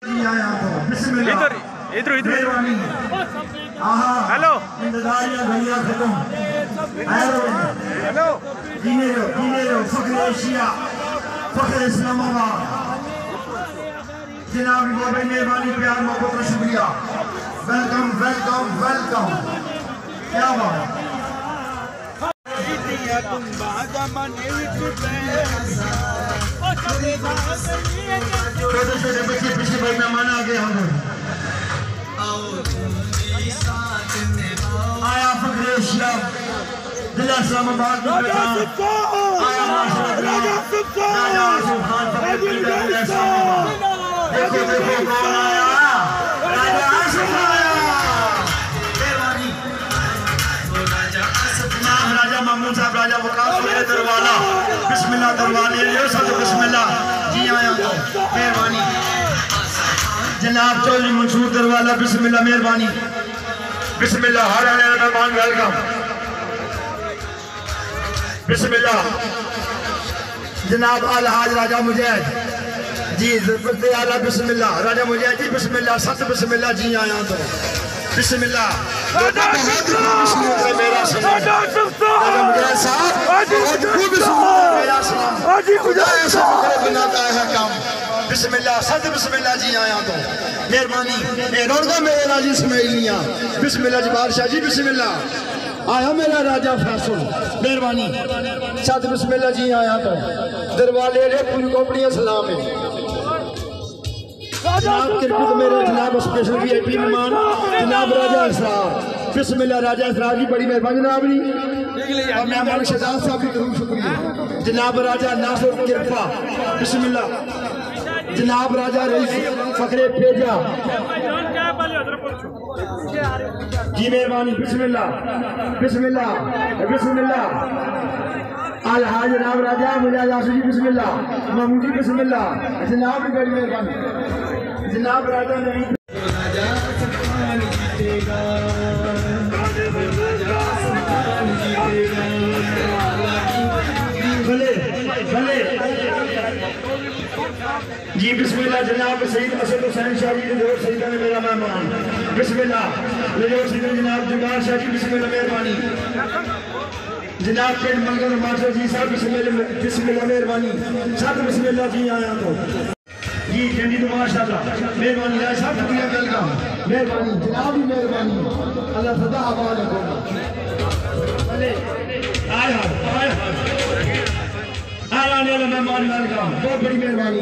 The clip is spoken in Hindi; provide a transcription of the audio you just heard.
इधर इधर इधर हेलो हेलो फखर इस्लामाबाद जनाब बाबा मेहरबानी प्यार मोहब्बत और शुक्रिया। Welcome welcome welcome. क्या बात छोटे छोटे बच्चे पीछे भाई मेहमान आ गए हम आया फखर एशिया जिला इस्लामाबाद में आया राजा आसिफ खान देखो देखो कौन आया राजा आसिफ आया राजा मामून साहब राजा वकास मेरे दरवाला बिस्मिल्लाह दरवाले ले सब बिस्मिल्लाह जी आया तो मेहरबानी जनाब चौधरी मंसूर दरवाला बिस्मिल्लाह मेहरबानी बिस्मिल्लाह हर आने मेहमान वेलकम बिस्मिल्लाह जनाब अलहाज राजा मुजाहिद जी आला बिस्मिल्लाह राजा मुजाहिद जी बिस्मिल्लाह सत बिस्मिल्लाह जी आया तो बिस्मिल्लाह मेरा सलाम राजा मुजाहिद साहब मेरा सलाम बनाता है काम बिस्मिल्लाह सत बिस्मिल्लाह जी आया तो मेहरबानी रौनका मेरे राजी इसमाइलिया बिस्मिल्लाह जी बादशाह जी बिस्मिल्लाह आया मेरा राजा फैसल मेहरबानी सत बिस्मिल्लाह जी आया तो दरबारे रे पूरी कंपनी सलाम है जनाब किरपत मेरे जनाब स्पेशल वीआईपी मेहमान जनाब राजा असरार बिस्मिल्लाह राजा असरार की बड़ी मेहरबानी जनाब जी और मेहमान शहजाद साहब की जरूर शुक्रिया जनाब राजा नासिर किरपा बिस्मिल्लाह जनाब राजा रईस फखरे पेजा जी मेहरबानी बिस्मिल्लाह बिस्मिल्लाह बिस्मिल्लाह अलहाज जनाब राजा मुजाहिद आसिफ जी बिस्मिल्लाह महमूद जी बिस्मिल्लाह जनाब की बड़ी मेहरबानी जनाब राजा नहीं भले भले जी बिस्मिल्लाह जनाब सईद असद हुसैन शाह जी जोर सईदा ने मेरा मेहमान बिस्मिल्लाह जोर सईदा जनाब जुगार शाह जी बिस्मिल्लाह मेहरबानी जनाब पिंड मंगल मास्टर जी साहब बिस्मिल्लाह मेहरबानी सब बिस्मिल्लाह जी आया तो जी जंदी तो माशाल्लाह मेहरबानी राय साहब शुक्रिया वेलकम मेहरबानी जनाब की मेहरबानी अल्लाह सदा आबाद रखो भले आया आने वाला मेहमान वेलकम बहुत बड़ी मेहरबानी।